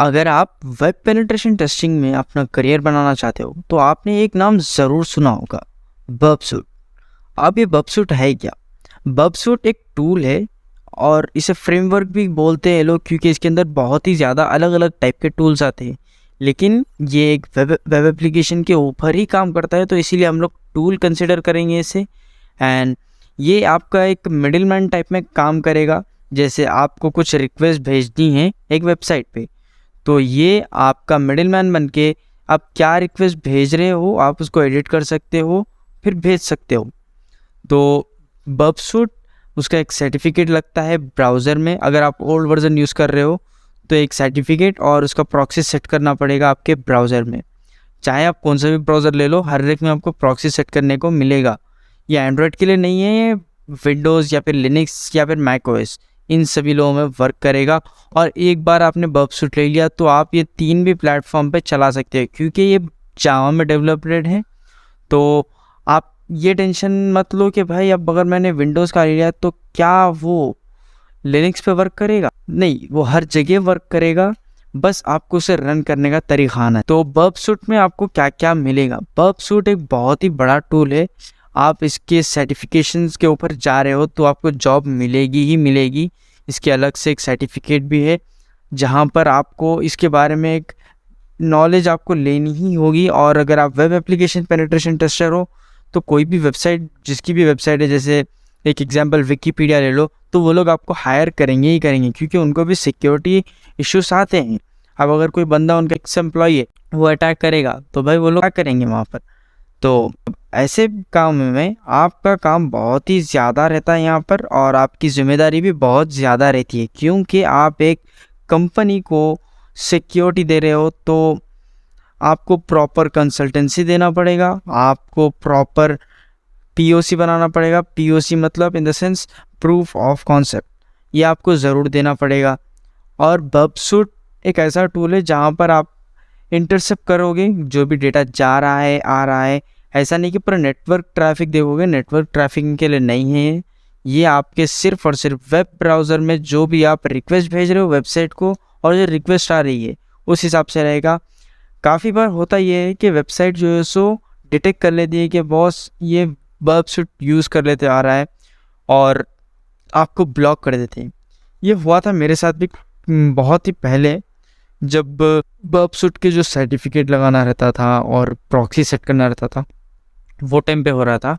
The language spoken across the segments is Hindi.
अगर आप वेब पेनिट्रेशन टेस्टिंग में अपना करियर बनाना चाहते हो तो आपने एक नाम ज़रूर सुना होगा, बर्बसूट। अब ये बर्बसूट है क्या? बर्बसूट एक टूल है और इसे फ्रेमवर्क भी बोलते हैं लोग, क्योंकि इसके अंदर बहुत ही ज़्यादा अलग अलग टाइप के टूल्स आते हैं। लेकिन ये एक वेब एप्लीकेशन के ऊपर ही काम करता है, तो इसीलिए हम लोग टूल कंसिडर करेंगे इसे। एंड ये आपका एक मिडिलमैन टाइप में काम करेगा। जैसे आपको कुछ रिक्वेस्ट भेजनी है एक वेबसाइट पे, तो ये आपका मिडिलमैन बन के आप क्या रिक्वेस्ट भेज रहे हो आप उसको एडिट कर सकते हो, फिर भेज सकते हो। तो बर्बसूट उसका एक सर्टिफिकेट लगता है ब्राउज़र में। अगर आप ओल्ड वर्जन यूज़ कर रहे हो तो एक सर्टिफिकेट और उसका प्रॉक्सी सेट करना पड़ेगा आपके ब्राउज़र में। चाहे आप कौन सा भी ब्राउज़र ले लो, हर एक में आपको प्रॉक्सी सेट करने को मिलेगा। ये एंड्रॉयड के लिए नहीं है, ये विंडोज़ या फिर लिनक्स या फिर मैक ओएस, इन सभी लोगों में वर्क करेगा। और एक बार आपने बर्बसूट ले लिया तो आप ये 3 भी प्लेटफॉर्म पे चला सकते हैं, क्योंकि ये जावा में डेवलप्ड है। तो आप ये टेंशन मत लो कि भाई अब अगर मैंने विंडोज़ का लिया तो क्या वो लिनक्स पे वर्क करेगा। नहीं, वो हर जगह वर्क करेगा, बस आपको उसे रन करने का तरीका आना है। तो बर्बसूट में आपको क्या क्या मिलेगा? बर्बसूट एक बहुत ही बड़ा टूल है। आप इसके सर्टिफिकेशंस के ऊपर जा रहे हो तो आपको जॉब मिलेगी ही मिलेगी। इसके अलग से एक सर्टिफिकेट भी है जहाँ पर आपको इसके बारे में एक नॉलेज आपको लेनी ही होगी। और अगर आप वेब एप्लीकेशन पेनिट्रेशन टेस्टर हो तो कोई भी वेबसाइट, जिसकी भी वेबसाइट है, जैसे एक एग्जांपल विकीपीडिया ले लो, तो वो लोग आपको हायर करेंगे ही करेंगे, क्योंकि उनको भी सिक्योरिटी इश्यूज आते हैं। अब अगर कोई बंदा उनका एक्स एम्प्लॉई है वो अटैक करेगा तो भाई वो लोग क्या करेंगे वहाँ पर। तो ऐसे काम में आपका काम बहुत ही ज़्यादा रहता है यहाँ पर, और आपकी जिम्मेदारी भी बहुत ज़्यादा रहती है, क्योंकि आप एक कंपनी को सिक्योरिटी दे रहे हो। तो आपको प्रॉपर कंसल्टेंसी देना पड़ेगा, आपको प्रॉपर पीओसी बनाना पड़ेगा। पीओसी मतलब in the sense proof of concept, ये आपको ज़रूर देना पड़ेगा। और बर्बसूट एक ऐसा टूल है जहाँ पर आप इंटरसेप्ट करोगे जो भी डेटा जा रहा है आ रहा है। ऐसा नहीं कि पूरा नेटवर्क ट्रैफिक देखोगे, नेटवर्क ट्रैफिक के लिए नहीं है ये। आपके सिर्फ और सिर्फ वेब ब्राउज़र में जो भी आप रिक्वेस्ट भेज रहे हो वेबसाइट को, और जो रिक्वेस्ट आ रही है उस हिसाब से रहेगा। काफ़ी बार होता ये है कि वेबसाइट जो है सो डिटेक्ट कर लेती है कि बॉस ये बर्बसूट यूज़ कर लेते आ रहा है, और आपको ब्लॉक कर देते हैं। ये हुआ था मेरे साथ भी बहुत ही पहले, जब बर्बसूट के जो सर्टिफिकेट लगाना रहता था और प्रॉक्सी सेट करना रहता था, वो टाइम पे हो रहा था।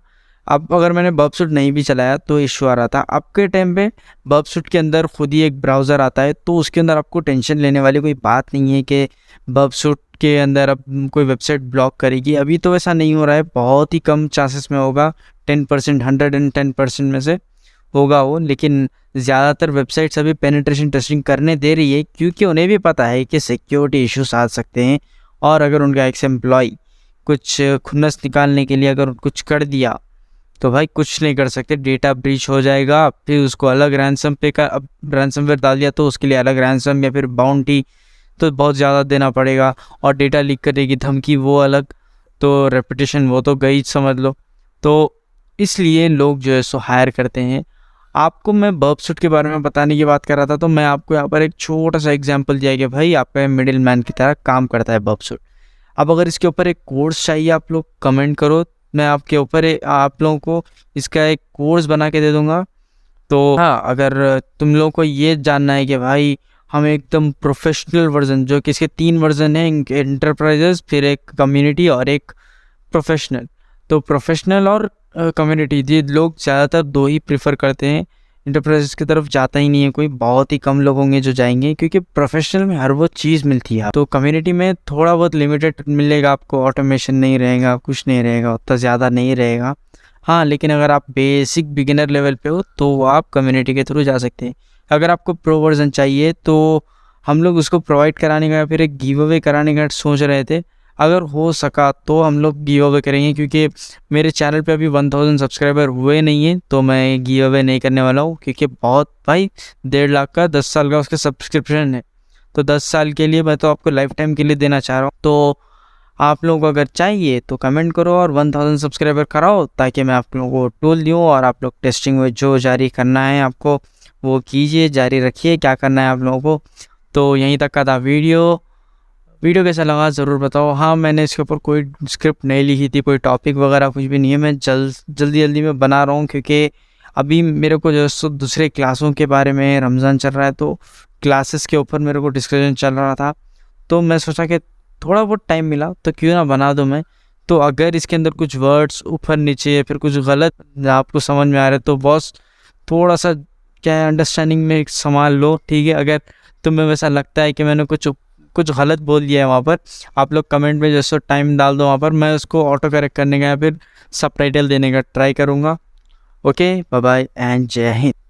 अब अगर मैंने बर्बसूट नहीं भी चलाया तो इशू आ रहा था। अब के टाइम पे बर्बसूट के अंदर खुद ही एक ब्राउज़र आता है, तो उसके अंदर आपको टेंशन लेने वाली कोई बात नहीं है कि बर्बसूट के अंदर अब कोई वेबसाइट ब्लॉक करेगी। अभी तो ऐसा नहीं हो रहा है, बहुत ही कम चांसेस में होगा, 10%, 110% में से होगा वो। लेकिन ज़्यादातर वेबसाइट्स अभी पेनिट्रेशन टेस्टिंग करने दे रही है, क्योंकि उन्हें भी पता है कि सिक्योरिटी इश्यूज आ सकते हैं। और अगर उनका एक्स एम्प्लॉय कुछ खुन्नस निकालने के लिए अगर कुछ कर दिया तो भाई कुछ नहीं कर सकते, डेटा ब्रीच हो जाएगा। फिर उसको अलग रैंसम पे का, अब रैंसमवेयर डाल दिया तो उसके लिए अलग रैंसम या फिर बाउंटी तो बहुत ज़्यादा देना पड़ेगा। और डेटा लीक करने की धमकी वो अलग, तो रेपुटेशन वो तो गई समझ लो। तो इसलिए लोग जो है सो हायर करते हैं। आपको मैं बर्बसूट के बारे में बताने की बात कर रहा था, तो मैं आपको यहाँ पर एक छोटा सा एग्जांपल दिया कि भाई आपका मिडिल मैन की तरह काम करता है बर्बसूट। अब अगर इसके ऊपर एक कोर्स चाहिए आप लोग कमेंट करो, मैं आपके ऊपर आप लोगों को इसका एक कोर्स बना के दे दूँगा। तो हाँ, अगर तुम लोगों को ये जानना है कि भाई हम एकदम प्रोफेशनल वर्जन, जो कि इसके 3 वर्जन है, एंटरप्राइजेस, फिर एक कम्युनिटी और एक प्रोफेशनल। तो प्रोफेशनल और कम्युनिटी, ये लोग ज़्यादातर 2 ही प्रेफर करते हैं। इंटरप्राइजेस की तरफ जाता ही नहीं है कोई, बहुत ही कम लोग होंगे जो जाएंगे, क्योंकि प्रोफेशनल में हर वो चीज़ मिलती है। तो कम्युनिटी में थोड़ा बहुत लिमिटेड मिलेगा आपको, ऑटोमेशन नहीं रहेगा, कुछ नहीं रहेगा, उतना ज़्यादा नहीं रहेगा। हाँ, लेकिन अगर आप बेसिक बिगिनर लेवल पे हो तो आप कम्युनिटी के थ्रू जा सकते हैं। अगर आपको प्रो वर्जन चाहिए तो हम लोग उसको प्रोवाइड कराने का या फिर एक गिव अवे कराने का सोच रहे थे। अगर हो सका तो हम लोग गिव अवे करेंगे, क्योंकि मेरे चैनल पे अभी 1000 सब्सक्राइबर हुए नहीं हैं, तो मैं गिव अवे नहीं करने वाला हूँ। क्योंकि बहुत भाई 1.5 लाख का 10 साल का उसका सब्सक्रिप्शन है, तो 10 साल के लिए मैं तो आपको लाइफ टाइम के लिए देना चाह रहा हूँ। तो आप लोगों को अगर चाहिए तो कमेंट करो और 1000 सब्सक्राइबर कराओ, ताकि मैं आप लोगों को टूल दूँ और आप लोग टेस्टिंग में जो जारी करना है आपको वो कीजिए, जारी रखिए, क्या करना है आप लोगों को। तो यहीं तक का था वीडियो कैसा लगा ज़रूर बताओ। हाँ, मैंने इसके ऊपर कोई स्क्रिप्ट नहीं लिखी थी, कोई टॉपिक वगैरह कुछ भी नहीं है, मैं जल्दी में बना रहा हूँ, क्योंकि अभी मेरे को जो सो दूसरे क्लासों के बारे में, रमज़ान चल रहा है तो क्लासेस के ऊपर मेरे को डिस्कशन चल रहा था, तो मैं सोचा कि थोड़ा बहुत टाइम मिला तो क्यों ना बना दूँ मैं। तो अगर इसके अंदर कुछ वर्ड्स ऊपर नीचे या फिर कुछ गलत आपको समझ में आ रहा है तो बॉस थोड़ा सा क्या है अंडरस्टैंडिंग में संभाल लो, ठीक है। अगर तुम्हें वैसा लगता है कि मैंने कुछ गलत बोल दिया है वहाँ पर, आप लोग कमेंट में जैसे टाइम डाल दो, वहाँ पर मैं उसको ऑटो करेक्ट करने का या फिर सबटाइटल देने का ट्राई करूँगा। ओके, बाय बाय एंड जय हिंद।